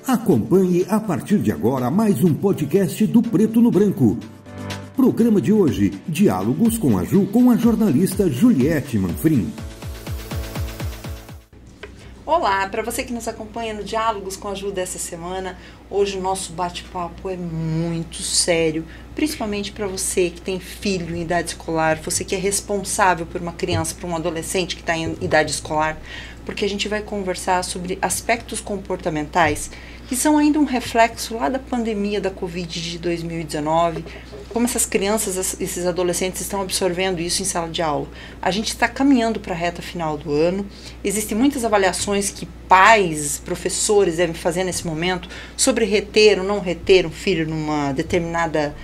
Acompanhe a partir de agora mais um podcast do Preto no Branco. Programa de hoje, Diálogos com a Ju, com a jornalista Juliette Manfrim. Olá, para você que nos acompanha no Diálogos com a Ju dessa semana, hoje o nosso bate-papo é muito sério, principalmente para você que tem filho em idade escolar, você que é responsável por uma criança, por um adolescente que está em idade escolar, porque a gente vai conversar sobre aspectos comportamentais que são ainda um reflexo lá da pandemia da Covid de 2019, como essas crianças, esses adolescentes estão absorvendo isso em sala de aula. A gente está caminhando para a reta final do ano, existem muitas avaliações que pais, professores devem fazer nesse momento sobre reter ou não reter um filho numa determinada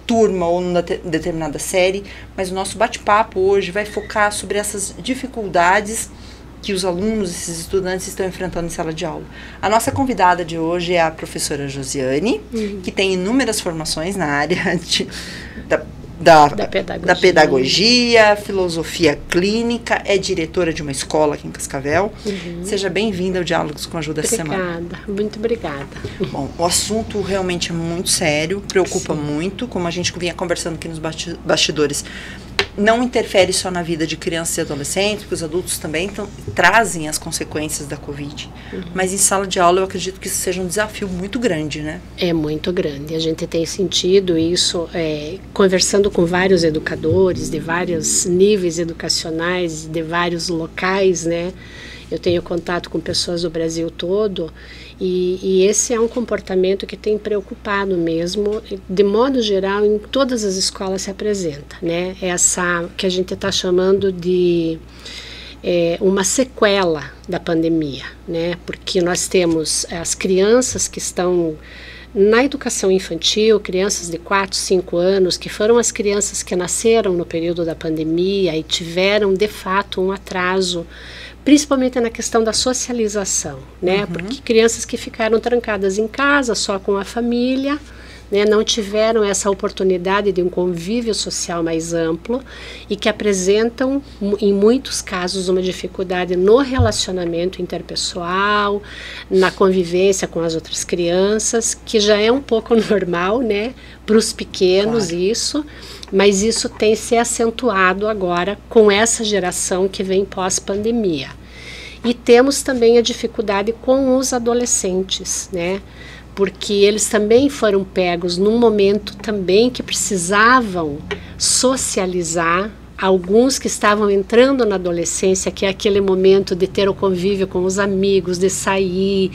turma ou numa determinada série, mas o nosso bate-papo hoje vai focar sobre essas dificuldades que os alunos, esses estudantes estão enfrentando em sala de aula. A nossa convidada de hoje é a professora Josiane, que tem inúmeras formações na área da pedagogia, filosofia clínica, é diretora de uma escola aqui em Cascavel. Seja bem-vinda ao Diálogos com a Ju dessa semana. Muito obrigada. Bom, o assunto realmente é muito sério, preocupa muito, como a gente vinha conversando aqui nos bastidores. Não interfere só na vida de crianças e adolescentes, porque os adultos também trazem as consequências da Covid. Mas em sala de aula eu acredito que isso seja um desafio muito grande, né? É muito grande. A gente tem sentido isso conversando com vários educadores de vários níveis educacionais, de vários locais, né? Eu tenho contato com pessoas do Brasil todo e esse é um comportamento que tem preocupado mesmo, de modo geral, em todas as escolas se apresenta, né? Essa que a gente está chamando de uma sequela da pandemia, né? Porque nós temos as crianças que estão na educação infantil, crianças de 4, 5 anos, que foram as crianças que nasceram no período da pandemia e tiveram, de fato, um atraso, principalmente na questão da socialização, né? Porque crianças que ficaram trancadas em casa, só com a família, né? Não tiveram essa oportunidade de um convívio social mais amplo e que apresentam, em muitos casos, uma dificuldade no relacionamento interpessoal, na convivência com as outras crianças, que já é um pouco normal, né? Para os pequenos, claro. Isso, mas isso tem se acentuado agora com essa geração que vem pós-pandemia. E temos também a dificuldade com os adolescentes, né? Porque eles também foram pegos num momento também que precisavam socializar. Alguns que estavam entrando na adolescência, que é aquele momento de ter o convívio com os amigos, de sair,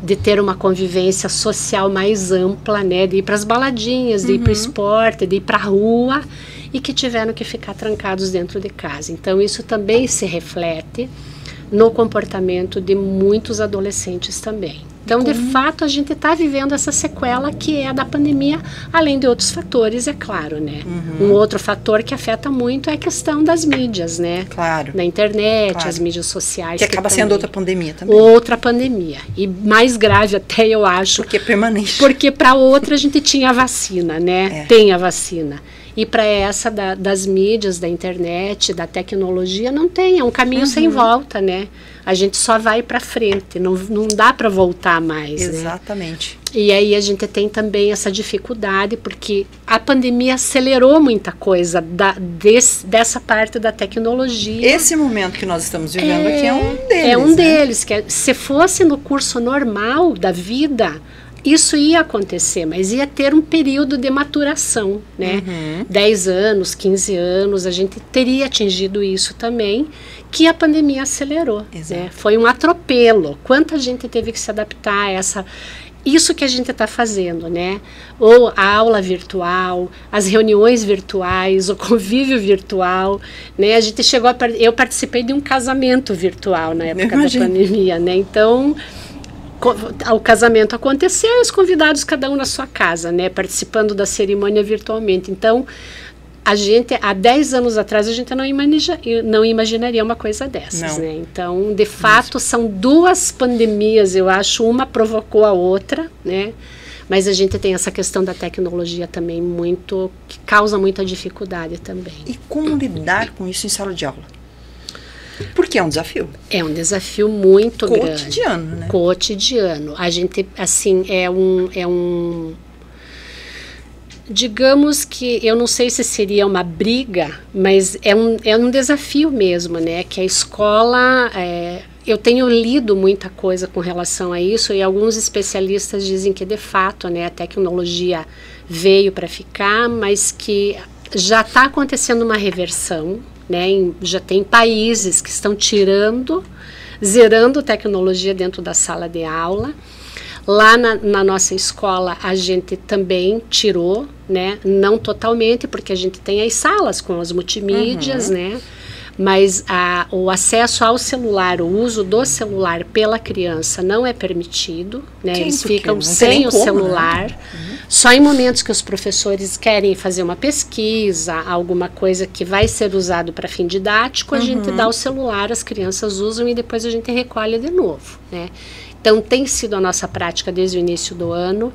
de ter uma convivência social mais ampla, né, de ir para as baladinhas, de ir para o esporte, de ir para a rua, e que tiveram que ficar trancados dentro de casa. Então isso também se reflete no comportamento de muitos adolescentes também. Então, de fato, a gente está vivendo essa sequela que é a da pandemia, além de outros fatores, é claro, né? Um outro fator que afeta muito é a questão das mídias, né? Claro. Na internet, as mídias sociais. Que acaba sendo outra pandemia também. Outra pandemia. E mais grave até, eu acho. Porque é permanente. Porque para outra a gente tinha a vacina, né? Tem a vacina. E para essa das mídias, da internet, da tecnologia, não tem. É um caminho sem volta, né? A gente só vai para frente, não dá para voltar mais. Exatamente. Né? E aí a gente tem também essa dificuldade, porque a pandemia acelerou muita coisa dessa parte da tecnologia. Esse momento que nós estamos vivendo aqui é um deles. É um deles. Que se fosse no curso normal da vida, isso ia acontecer, mas ia ter um período de maturação, né? 10 anos, 15 anos, a gente teria atingido isso também, que a pandemia acelerou. Né? Foi um atropelo. Quanta gente teve que se adaptar a isso que a gente está fazendo, né? Ou a aula virtual, as reuniões virtuais, o convívio virtual, né? A gente eu participei de um casamento virtual na época da pandemia, né? Então, o casamento aconteceu e os convidados cada um na sua casa, né, participando da cerimônia virtualmente. Então, a gente, há 10 anos atrás, a gente não imaginaria uma coisa dessas, né? Então, de fato, são duas pandemias, eu acho, uma provocou a outra, né? Mas a gente tem essa questão da tecnologia também que causa muita dificuldade também. E como lidar com isso em sala de aula? Porque é um desafio. É um desafio muito grande. Cotidiano, né? Cotidiano. A gente, assim, digamos que, eu não sei se seria uma briga, mas é um desafio mesmo, né? Que a escola... eu tenho lido muita coisa com relação a isso e alguns especialistas dizem que, de fato, né, a tecnologia veio para ficar, mas que já está acontecendo uma reversão, né? Já tem países que estão zerando tecnologia dentro da sala de aula. Lá na nossa escola a gente também tirou, né? Não totalmente, porque a gente tem as salas com as multimídias, né? Mas o acesso ao celular, o uso do celular pela criança não é permitido, né? Eles ficam sem o celular, né? Só em momentos que os professores querem fazer uma pesquisa, alguma coisa que vai ser usado para fim didático, a gente dá o celular, as crianças usam e depois a gente recolhe de novo, né? Então tem sido a nossa prática desde o início do ano.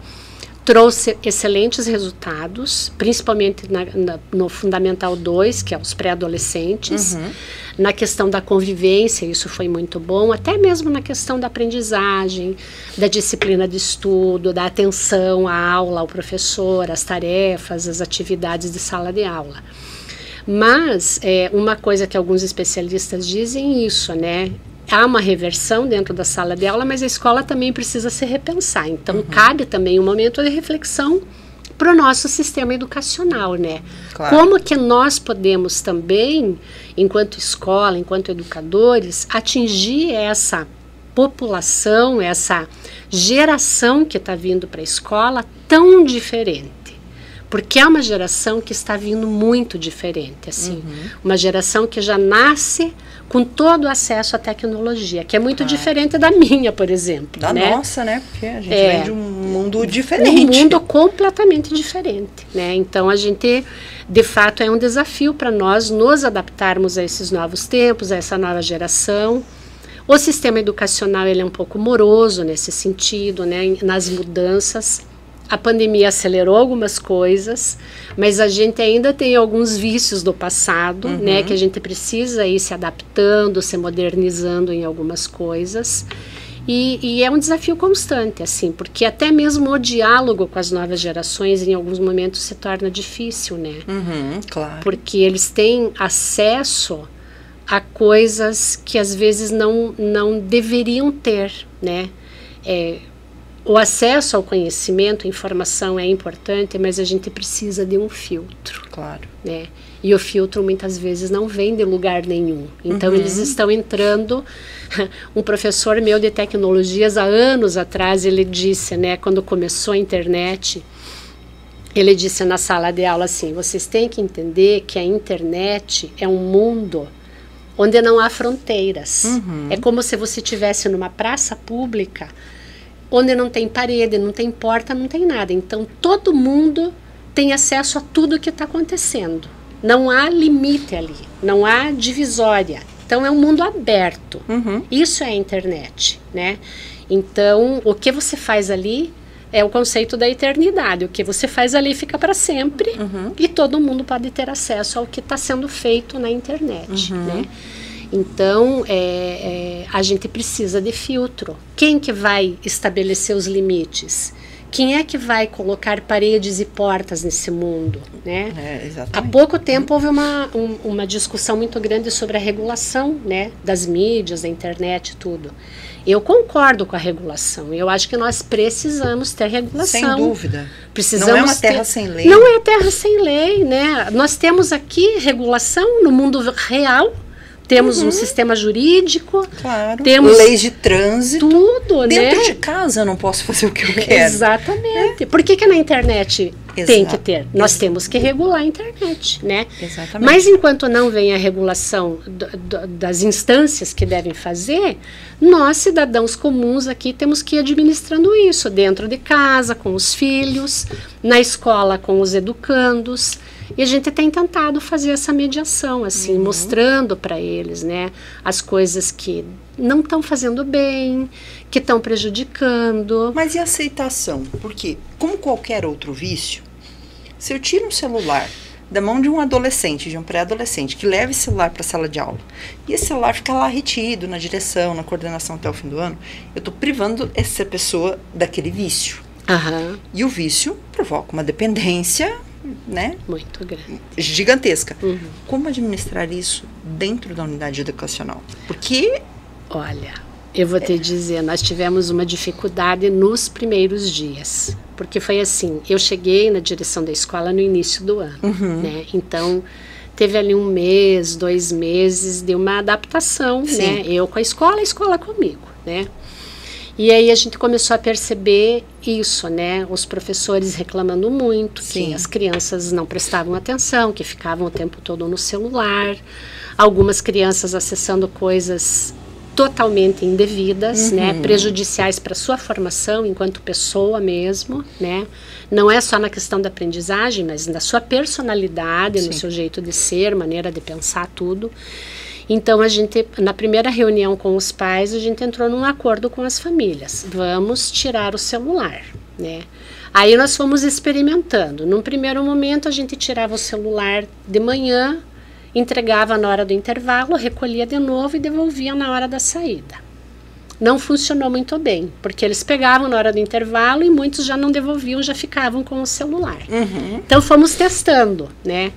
Trouxe excelentes resultados, principalmente no Fundamental 2, que é os pré-adolescentes, na questão da convivência, isso foi muito bom, até mesmo na questão da aprendizagem, da disciplina de estudo, da atenção à aula, ao professor, às tarefas, às atividades de sala de aula. Mas uma coisa que alguns especialistas dizem isso, né? Há uma reversão dentro da sala de aula, mas a escola também precisa se repensar. Então, cabe também um momento de reflexão para o nosso sistema educacional, né? Claro. Como que nós podemos também, enquanto escola, enquanto educadores, atingir essa população, essa geração que está vindo para a escola tão diferente? Porque é uma geração que está vindo muito diferente, assim. Uma geração que já nasce com todo o acesso à tecnologia, que é muito diferente da minha, por exemplo. Da nossa, né? Porque a gente vem de um mundo diferente. Um mundo completamente diferente, né? Então, a gente, de fato, é um desafio para nós nos adaptarmos a esses novos tempos, a essa nova geração. O sistema educacional, ele é um pouco moroso nesse sentido, né? Nas mudanças. A pandemia acelerou algumas coisas, mas a gente ainda tem alguns vícios do passado, né, que a gente precisa ir se adaptando, se modernizando em algumas coisas. E é um desafio constante, assim, porque até mesmo o diálogo com as novas gerações em alguns momentos se torna difícil, né? Claro. Porque eles têm acesso a coisas que às vezes não deveriam ter, né? O acesso ao conhecimento, à informação é importante, mas a gente precisa de um filtro. Claro. Né? E o filtro muitas vezes não vem de lugar nenhum. Então eles estão entrando. Um professor meu de tecnologias, há anos atrás, ele disse, né, quando começou a internet, ele disse na sala de aula assim: vocês têm que entender que a internet é um mundo onde não há fronteiras. É como se você estivesse numa praça pública onde não tem parede, não tem porta, não tem nada. Então, todo mundo tem acesso a tudo que está acontecendo. Não há limite ali, não há divisória. Então, é um mundo aberto. Isso é a internet, né? Então, o que você faz ali é o conceito da eternidade. O que você faz ali fica para sempre e todo mundo pode ter acesso ao que está sendo feito na internet, né? Então, a gente precisa de filtro. Quem que vai estabelecer os limites? Quem é que vai colocar paredes e portas nesse mundo, né? Há pouco tempo houve uma discussão muito grande sobre a regulação, né, das mídias, da internet e tudo. Eu concordo com a regulação. Eu acho que nós precisamos ter regulação. Sem dúvida. Precisamos não é uma terra sem lei. Não é terra sem lei, né? Nós temos aqui regulação no mundo real. Temos um sistema jurídico, temos leis de trânsito, tudo, dentro de casa eu não posso fazer o que eu quero. Exatamente. Por que na internet tem que ter? Nós temos que regular a internet, né? Exatamente. Mas enquanto não vem a regulação das instâncias que devem fazer, nós, cidadãos comuns aqui, temos que ir administrando isso dentro de casa, com os filhos, na escola, com os educandos. E a gente tem tentado fazer essa mediação, assim, mostrando para eles, né, as coisas que não estão fazendo bem, que estão prejudicando. Mas e a aceitação? Porque, como qualquer outro vício, se eu tiro um celular da mão de um adolescente, de um pré-adolescente, que leva esse celular para a sala de aula, e esse celular fica lá retido na direção, na coordenação até o fim do ano, eu estou privando essa pessoa daquele vício. E o vício provoca uma dependência, né? Muito grande. Gigantesca. Como administrar isso dentro da unidade educacional? Porque... Olha, eu vou te dizer, nós tivemos uma dificuldade nos primeiros dias. Porque foi assim, eu cheguei na direção da escola no início do ano, né? Então, teve ali 1 mês, 2 meses de uma adaptação, né? Eu com a escola comigo, né? E aí a gente começou a perceber isso, né? Os professores reclamando muito, que as crianças não prestavam atenção, que ficavam o tempo todo no celular. Algumas crianças acessando coisas totalmente indevidas, né? Prejudiciais para sua formação enquanto pessoa mesmo, né? Não é só na questão da aprendizagem, mas na sua personalidade, no seu jeito de ser, maneira de pensar, tudo. Então, a gente, na primeira reunião com os pais, a gente entrou num acordo com as famílias. Vamos tirar o celular, né? Aí nós fomos experimentando. Num primeiro momento, a gente tirava o celular de manhã, entregava na hora do intervalo, recolhia de novo e devolvia na hora da saída. Não funcionou muito bem, porque eles pegavam na hora do intervalo e muitos já não devolviam, já ficavam com o celular. Então fomos testando, né?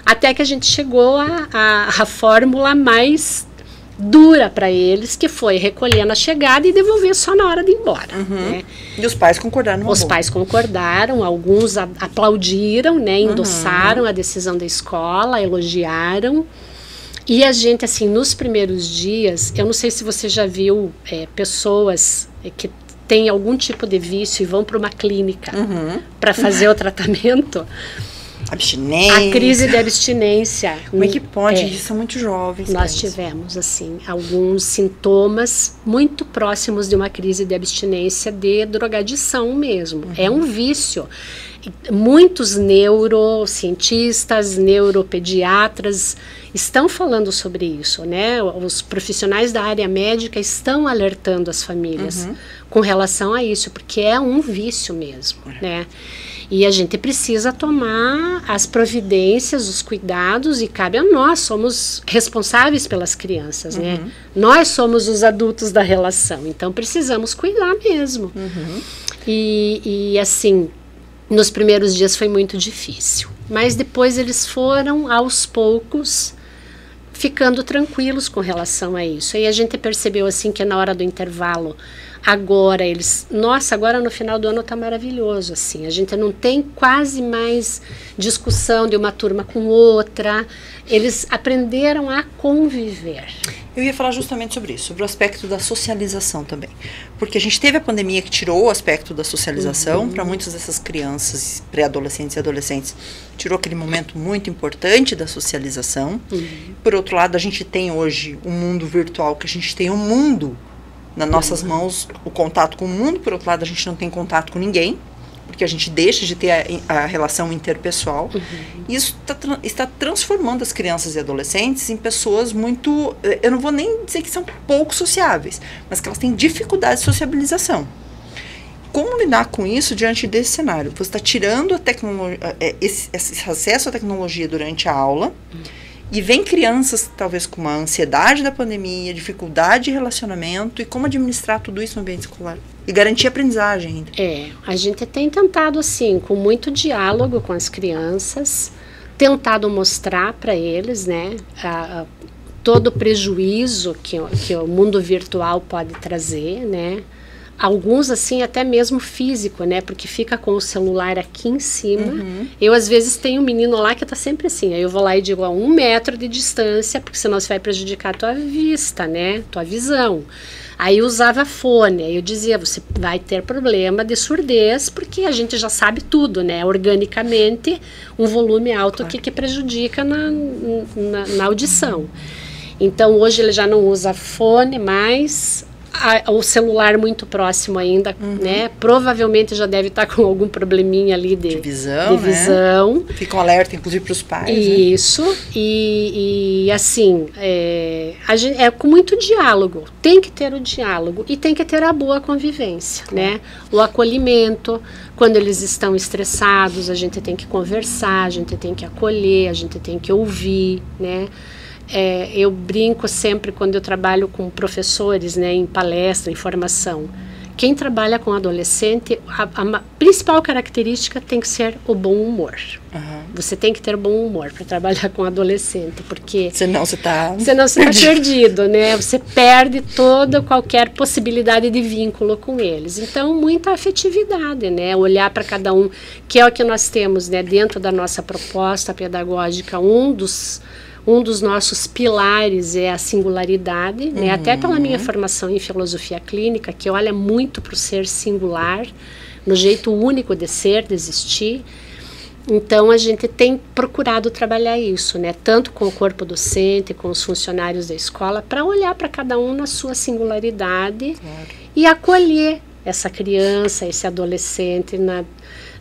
Até que a gente chegou à fórmula mais dura para eles, que foi recolher na chegada e devolver só na hora de ir embora. Né? E os pais concordaram? Os pais concordaram, alguns aplaudiram, né? Endossaram a decisão da escola, elogiaram. E a gente, assim, nos primeiros dias, eu não sei se você já viu pessoas que têm algum tipo de vício e vão para uma clínica para fazer o tratamento. Abstinência. A crise de abstinência. Como é que pode? Eles são muito jovens. Nós tivemos, assim, alguns sintomas muito próximos de uma crise de abstinência de drogadição mesmo. É um vício. Muitos neurocientistas, neuropediatras estão falando sobre isso, né? Os profissionais da área médica estão alertando as famílias com relação a isso, porque é um vício mesmo, né? E a gente precisa tomar as providências, os cuidados, e cabe a nós, somos responsáveis pelas crianças, né? Nós somos os adultos da relação, então precisamos cuidar mesmo. E assim, nos primeiros dias foi muito difícil, mas depois eles foram, aos poucos, ficando tranquilos com relação a isso. E a gente percebeu, assim, que na hora do intervalo, agora eles... Nossa, agora no final do ano está maravilhoso, assim. A gente não tem quase mais discussão de uma turma com outra. Eles aprenderam a conviver. Eu ia falar justamente sobre isso, sobre o aspecto da socialização também. Porque a gente teve a pandemia que tirou o aspecto da socialização para muitas dessas crianças, pré-adolescentes e adolescentes. Tirou aquele momento muito importante da socialização. Por outro lado, a gente tem hoje um mundo virtual, que a gente tem um mundo nas nossas mãos, o contato com o mundo. Por outro lado, a gente não tem contato com ninguém, porque a gente deixa de ter a relação interpessoal. Isso está transformando as crianças e adolescentes em pessoas muito... Eu não vou nem dizer que são pouco sociáveis, mas que elas têm dificuldade de sociabilização. Como lidar com isso diante desse cenário? Você está tirando a esse acesso à tecnologia durante a aula, e vem crianças, talvez, com uma ansiedade da pandemia, dificuldade de relacionamento, e como administrar tudo isso no ambiente escolar. E garantir a aprendizagem ainda. A gente tem tentado, assim, com muito diálogo com as crianças, tentado mostrar para eles, né, todo o prejuízo que o mundo virtual pode trazer, né. Alguns, assim, até mesmo físico, né? Porque fica com o celular aqui em cima. Eu, às vezes, tenho um menino lá que tá sempre assim. Aí eu vou lá e digo, a 1 metro de distância, porque senão você vai prejudicar a tua vista, né? Tua visão. Aí eu usava fone. Aí eu dizia, você vai ter problema de surdez, porque a gente já sabe tudo, né? Organicamente, um volume alto que prejudica na audição. Então, hoje ele já não usa fone mais... o celular muito próximo ainda, né? Provavelmente já deve estar com algum probleminha ali de visão. Né? Fica um alerta, inclusive, para os pais. Isso. Né? E assim, é com muito diálogo. Tem que ter o diálogo e tem que ter a boa convivência, né? O acolhimento. Quando eles estão estressados, a gente tem que conversar, a gente tem que acolher, a gente tem que ouvir, né? Eu brinco sempre quando eu trabalho com professores, né, em palestra, em formação. Quem trabalha com adolescente, a principal característica tem que ser o bom humor. Você tem que ter bom humor para trabalhar com adolescente, porque senão você está perdido, né? Você perde qualquer possibilidade de vínculo com eles. Então, muita afetividade, né? Olhar para cada um, que é o que nós temos, né, dentro da nossa proposta pedagógica, um dos nossos pilares é a singularidade, né? Até pela minha formação em filosofia clínica, que olha muito para o ser singular, no jeito único de ser, de existir. Então, a gente tem procurado trabalhar isso, né? Tanto com o corpo docente, com os funcionários da escola, para olhar para cada um na sua singularidade e acolher essa criança, esse adolescente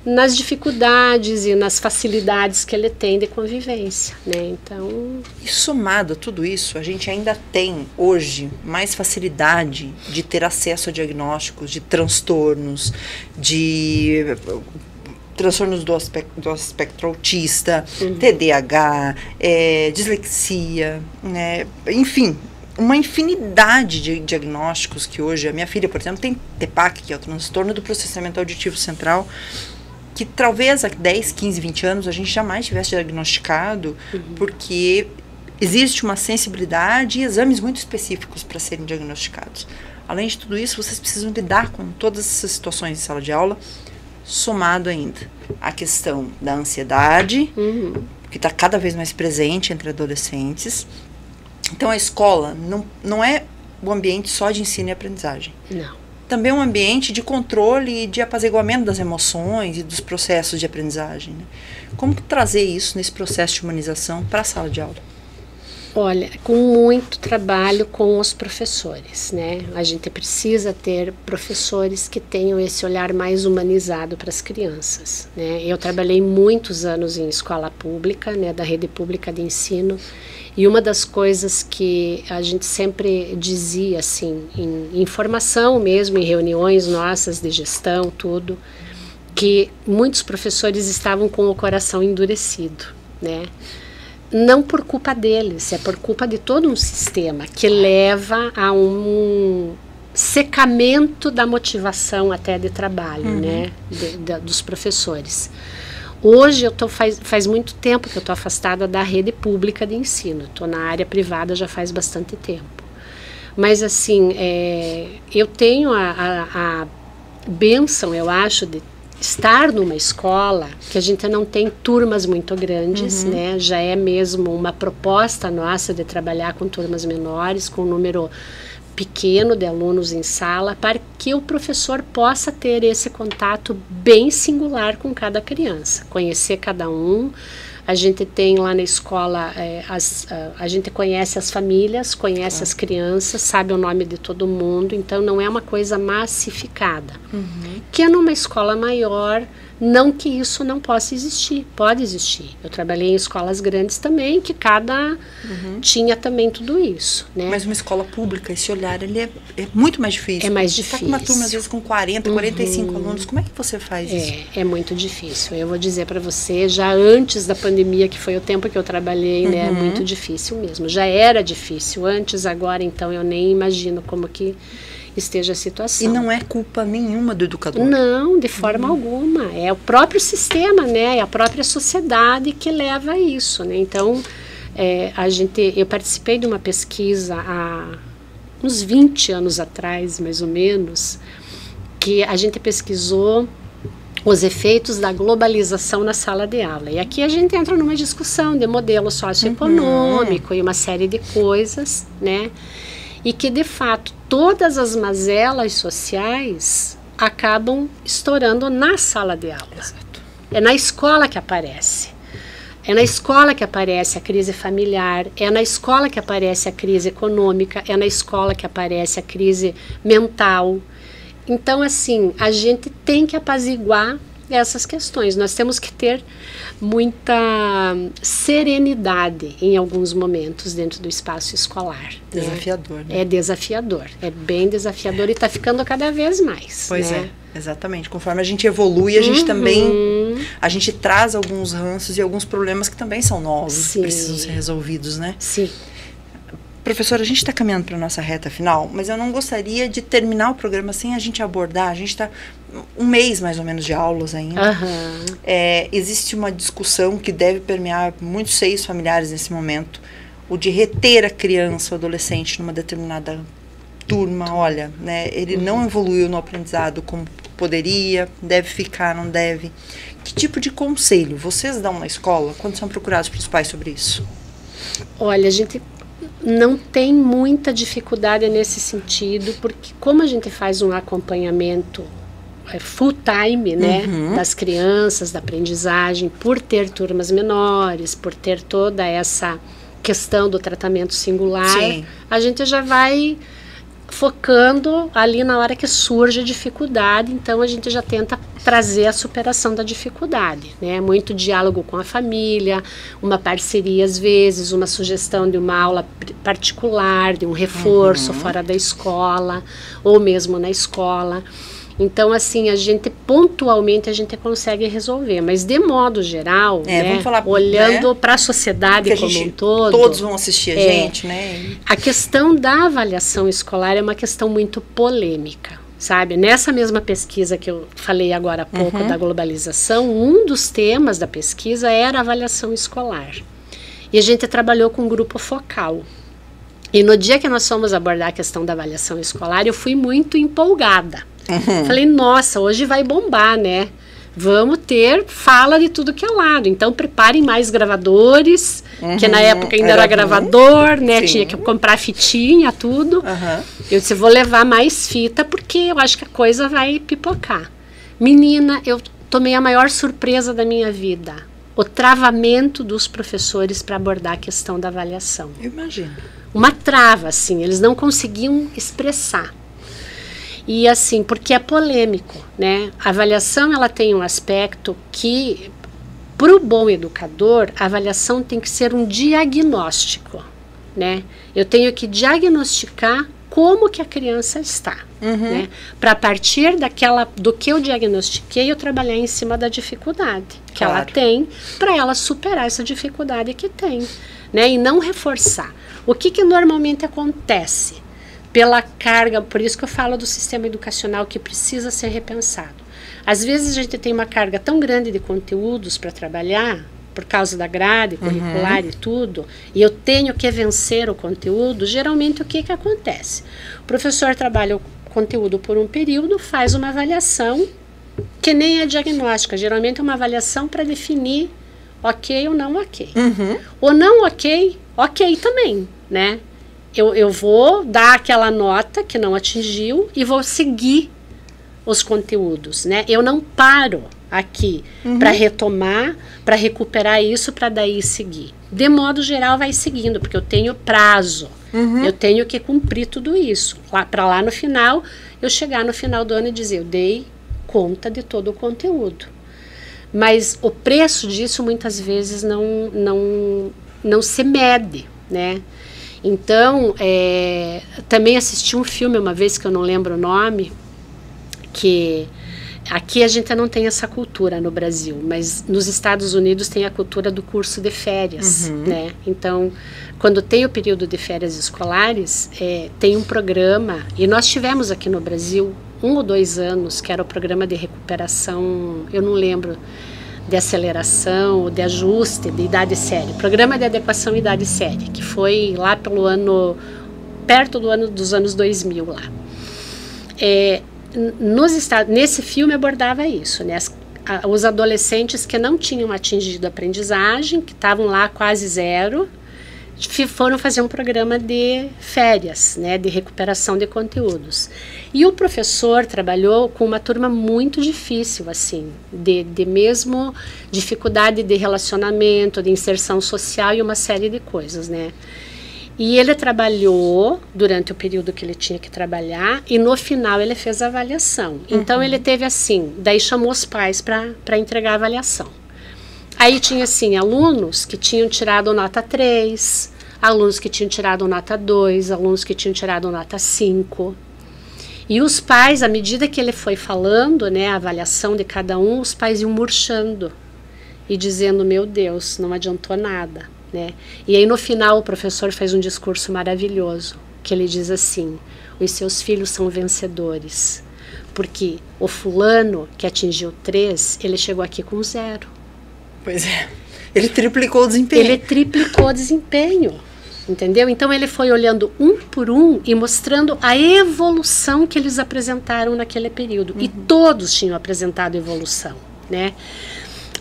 nas dificuldades e nas facilidades que ele tem de convivência, né? Então, e somado a tudo isso, a gente ainda tem hoje mais facilidade de ter acesso a diagnósticos de transtornos, do espectro autista, TDAH, dislexia, né? Enfim, uma infinidade de diagnósticos que hoje, a minha filha, por exemplo, tem TPAC, que é o transtorno do processamento auditivo central, que talvez há 10, 15, 20 anos a gente jamais tivesse diagnosticado, porque existe uma sensibilidade e exames muito específicos para serem diagnosticados. Além de tudo isso, vocês precisam lidar com todas essas situações em sala de aula, somado ainda a questão da ansiedade, que está cada vez mais presente entre adolescentes. Então, a escola não é um ambiente só de ensino e aprendizagem. Não. Também é um ambiente de controle e de apaziguamento das emoções e dos processos de aprendizagem, né? Como que trazer isso nesse processo de humanização para a sala de aula? Olha, com muito trabalho com os professores, né? A gente precisa ter professores que tenham esse olhar mais humanizado para as crianças, né? Eu trabalhei muitos anos em escola pública, né, da rede pública de ensino, e uma das coisas que a gente sempre dizia, assim, em formação mesmo, em reuniões nossas de gestão, tudo, que muitos professores estavam com o coração endurecido, né? Não por culpa deles, é por culpa de todo um sistema que leva a um secamento da motivação até de trabalho, né, dos professores. Hoje faz muito tempo que eu estou afastada da rede pública de ensino, estou na área privada já faz bastante tempo. Mas assim, eu tenho a bênção, eu acho, de estar numa escola que a gente não tem turmas muito grandes, né? Já é mesmo uma proposta nossa de trabalhar com turmas menores, com um número pequeno de alunos em sala, para que o professor possa ter esse contato bem singular com cada criança, conhecer cada um. A gente tem lá na escola, a gente conhece as famílias, conhece as crianças, sabe o nome de todo mundo, então não é uma coisa massificada. Que é numa escola maior, não que isso não possa existir, pode existir. Eu trabalhei em escolas grandes também, que cada tinha também tudo isso, né? Mas uma escola pública, esse olhar, ele é muito mais difícil. É mais Você difícil. está com uma turma, às vezes, com 40, 45 alunos, como é que você faz isso? É muito difícil. Eu vou dizer para você, já antes da pandemia, que foi o tempo que eu trabalhei, né, é muito difícil mesmo. Já era difícil antes, agora, então, eu nem imagino como que esteja a situação. E não é culpa nenhuma do educador? Não, de forma alguma. É o próprio sistema, né? É a própria sociedade que leva a isso, né? Então, eu participei de uma pesquisa há uns 20 anos atrás, mais ou menos, que a gente pesquisou os efeitos da globalização na sala de aula. E aqui a gente entra numa discussão de modelo socioeconômico e uma série de coisas, né? E que, de fato, todas as mazelas sociais acabam estourando na sala de aula. Exato. É na escola que aparece. É na escola que aparece a crise familiar, é na escola que aparece a crise econômica, é na escola que aparece a crise mental. Então, assim, a gente tem que apaziguar essas questões. Nós temos que ter muita serenidade em alguns momentos dentro do espaço escolar. Desafiador, né? É desafiador, é bem desafiador e está ficando cada vez mais. Pois né? é, exatamente. Conforme a gente evolui, a gente também, a gente traz alguns ranços e alguns problemas que também são novos, que precisam ser resolvidos, né? Sim. Professora, a gente está caminhando para a nossa reta final, mas eu não gostaria de terminar o programa sem a gente abordar. A gente está um mês mais ou menos de aulas ainda. Uhum. Existe uma discussão que deve permear muitos seios familiares nesse momento, o de reter a criança ou adolescente numa determinada turma. Olha, né, ele não evoluiu no aprendizado como poderia, deve ficar, não deve. Que tipo de conselho vocês dão na escola quando são procurados pelos pais sobre isso? Olha, a gente não tem muita dificuldade nesse sentido, porque como a gente faz um acompanhamento full time, né, das crianças, da aprendizagem, por ter turmas menores, por ter toda essa questão do tratamento singular, sim, a gente já vai focando ali na hora que surge a dificuldade, então a gente já tenta trazer a superação da dificuldade, né? Muito diálogo com a família, uma parceria às vezes, uma sugestão de uma aula particular, de um reforço fora da escola, ou mesmo na escola. Então, assim, a gente pontualmente a gente consegue resolver, mas de modo geral, né, vamos falar, olhando para a sociedade como um todo, todos vão assistir a gente, né? A questão da avaliação escolar é uma questão muito polêmica, sabe? Nessa mesma pesquisa que eu falei agora há pouco da globalização, um dos temas da pesquisa era a avaliação escolar. E a gente trabalhou com um grupo focal. E no dia que nós fomos abordar a questão da avaliação escolar, eu fui muito empolgada. Falei, nossa, hoje vai bombar, né? Vamos ter fala de tudo que é lado. Então, preparem mais gravadores, que na época ainda era gravador, né? Sim. Tinha que comprar fitinha, tudo. Eu disse, vou levar mais fita, porque eu acho que a coisa vai pipocar. Menina, eu tomei a maior surpresa da minha vida. O travamento dos professores para abordar a questão da avaliação. Eu imagino. Uma trava, assim, eles não conseguiam expressar. E assim, porque é polêmico, né? A avaliação, ela tem um aspecto que, para o bom educador, a avaliação tem que ser um diagnóstico, né? Eu tenho que diagnosticar como que a criança está, né? Para partir do que eu diagnostiquei, eu trabalhar em cima da dificuldade que ela tem, para ela superar essa dificuldade que tem, né? E não reforçar. O que normalmente acontece? Pela carga, por isso que eu falo do sistema educacional que precisa ser repensado. Às vezes a gente tem uma carga tão grande de conteúdos para trabalhar, por causa da grade curricular e tudo, e eu tenho que vencer o conteúdo. Geralmente o que acontece? O professor trabalha o conteúdo por um período, faz uma avaliação, que nem é diagnóstica, geralmente é uma avaliação para definir ok ou não ok. Ou não ok, ok também, né? Eu vou dar aquela nota que não atingiu e vou seguir os conteúdos, né? Eu não paro aqui para retomar, para recuperar isso, para daí seguir. De modo geral, vai seguindo, porque eu tenho prazo. Eu tenho que cumprir tudo isso. Para lá no final, eu chegar no final do ano e dizer, eu dei conta de todo o conteúdo. Mas o preço disso, muitas vezes, não se mede, né? Então, também assisti um filme uma vez, que eu não lembro o nome, que aqui a gente não tem essa cultura no Brasil, mas nos Estados Unidos tem a cultura do curso de férias, né? Então, quando tem o período de férias escolares, tem um programa, e nós tivemos aqui no Brasil 1 ou 2 anos, que era o programa de recuperação, eu não lembro, de aceleração, de ajuste, de idade séria. Programa de adequação idade séria, que foi lá pelo ano, perto dos anos 2000 lá. Nesse filme abordava isso, né? Os adolescentes que não tinham atingido a aprendizagem, que estavam lá quase zero, foram fazer um programa de férias, né, de recuperação de conteúdos. E o professor trabalhou com uma turma muito difícil, assim, de mesmo dificuldade de relacionamento, de inserção social e uma série de coisas, né. E ele trabalhou durante o período que ele tinha que trabalhar e no final ele fez a avaliação. Então ele teve assim, daí chamou os pais para entregar a avaliação. Aí tinha assim, alunos que tinham tirado nota 3, alunos que tinham tirado nota 2, alunos que tinham tirado nota 5. E os pais, à medida que ele foi falando, né, a avaliação de cada um, os pais iam murchando e dizendo, meu Deus, não adiantou nada. Né? E aí no final o professor faz um discurso maravilhoso, que ele diz assim, os seus filhos são vencedores, porque o fulano que atingiu 3, ele chegou aqui com 0. Pois é, ele triplicou o desempenho. Ele triplicou o desempenho, entendeu? Então ele foi olhando um por um e mostrando a evolução que eles apresentaram naquele período, e todos tinham apresentado evolução, né?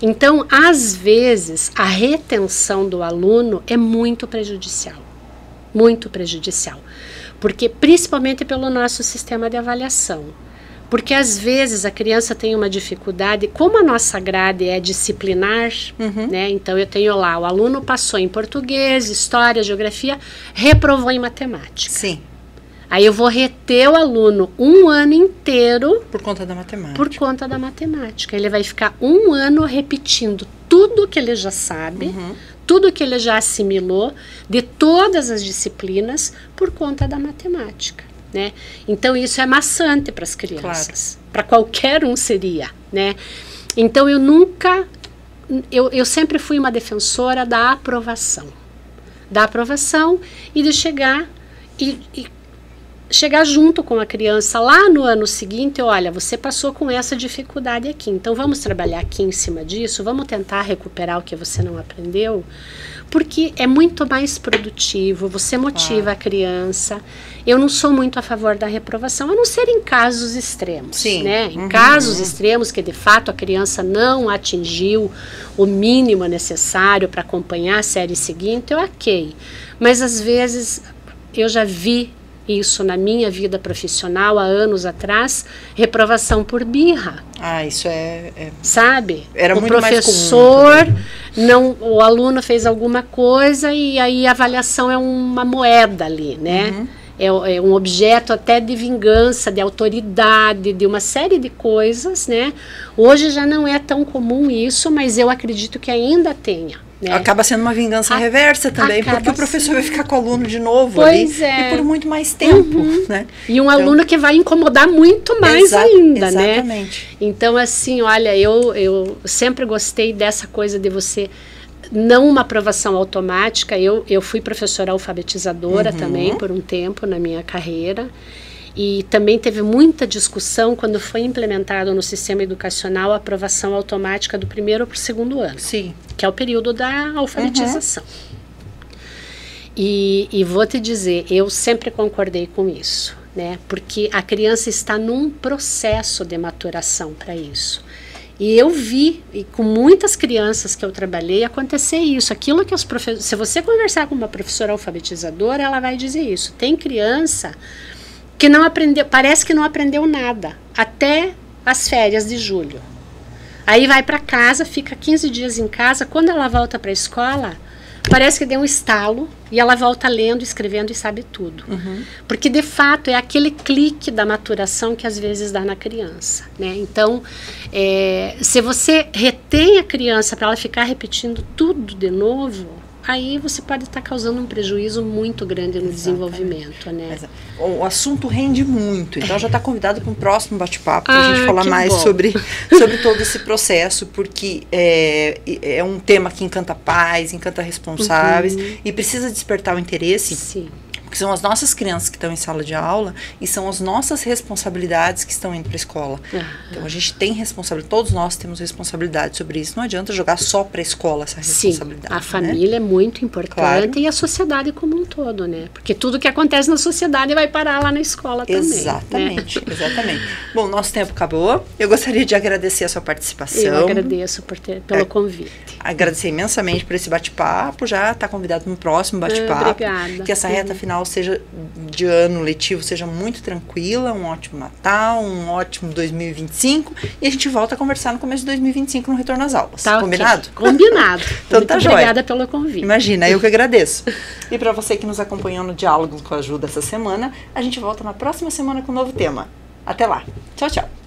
Então, às vezes, a retenção do aluno é muito prejudicial, porque principalmente pelo nosso sistema de avaliação, porque às vezes a criança tem uma dificuldade, como a nossa grade é disciplinar, né? Então eu tenho lá, o aluno passou em português, história, geografia, reprovou em matemática. Sim. Aí eu vou reter o aluno um ano inteiro por conta da matemática. Por conta da matemática. Ele vai ficar um ano repetindo tudo que ele já sabe, tudo que ele já assimilou de todas as disciplinas por conta da matemática, né? Então isso é maçante para as crianças. Claro. Para qualquer um seria, né? Então eu sempre fui uma defensora da aprovação e de chegar chegar junto com a criança lá no ano seguinte, olha, você passou com essa dificuldade aqui, então vamos trabalhar aqui em cima disso, vamos tentar recuperar o que você não aprendeu, porque é muito mais produtivo, você motiva a criança. Eu não sou muito a favor da reprovação, a não ser em casos extremos. Sim. Né? Em casos extremos que de fato a criança não atingiu o mínimo necessário para acompanhar a série seguinte, ok. Mas às vezes eu já vi isso na minha vida profissional há anos atrás, reprovação por birra. Ah, isso sabe? Era o muito professor, mais comum, o aluno fez alguma coisa e aí a avaliação é uma moeda ali, né? É um objeto até de vingança, de autoridade, de uma série de coisas, né? Hoje já não é tão comum isso, mas eu acredito que ainda tenha. Né? Acaba sendo uma vingança reversa também, porque o professor vai ficar com o aluno de novo ali, e por muito mais tempo. Né? E um aluno que vai incomodar muito mais ainda, exatamente. Né? Então, assim, olha, eu sempre gostei dessa coisa de você, não uma aprovação automática. Eu fui professora alfabetizadora também por um tempo na minha carreira. E também teve muita discussão quando foi implementado no sistema educacional a aprovação automática do 1º para o 2º ano. Sim. Que é o período da alfabetização. E vou te dizer, eu sempre concordei com isso, né? Porque a criança está num processo de maturação para isso. E eu vi, e com muitas crianças que eu trabalhei, acontecer isso. Aquilo que os professores... Se você conversar com uma professora alfabetizadora, ela vai dizer isso. Tem criança que não aprendeu, parece que não aprendeu nada, até as férias de julho. Aí vai para casa, fica 15 dias em casa, quando ela volta para a escola, parece que deu um estalo e ela volta lendo, escrevendo e sabe tudo. Porque, de fato, é aquele clique da maturação que às vezes dá na criança, né? Então, se você retém a criança para ela ficar repetindo tudo de novo, aí você pode estar causando um prejuízo muito grande no desenvolvimento, né? Mas o assunto rende muito, então já está convidado para um próximo bate-papo para a gente falar mais sobre todo esse processo, porque é um tema que encanta pais, encanta responsáveis e precisa despertar o interesse. Sim. Porque são as nossas crianças que estão em sala de aula e são as nossas responsabilidades que estão indo para a escola. Então a gente tem responsabilidade, todos nós temos responsabilidade sobre isso. Não adianta jogar só para a escola essa responsabilidade. Sim, a família é muito importante, claro. E a sociedade como um todo, né? Porque tudo que acontece na sociedade vai parar lá na escola exatamente, também. Né? Exatamente. Bom, nosso tempo acabou. Eu gostaria de agradecer a sua participação. Eu agradeço pelo convite. Agradecer imensamente por esse bate-papo. Já está convidado para um próximo bate-papo. Obrigada. Que essa reta final seja de ano letivo, seja muito tranquila, um ótimo Natal, um ótimo 2025. E a gente volta a conversar no começo de 2025 no retorno às aulas. Tá, combinado? Okay. Combinado. Então tá joia. Obrigada pelo convite. Imagina, eu que agradeço. E para você que nos acompanhou no Diálogos com a Ju dessa semana, a gente volta na próxima semana com um novo tema. Até lá. Tchau, tchau.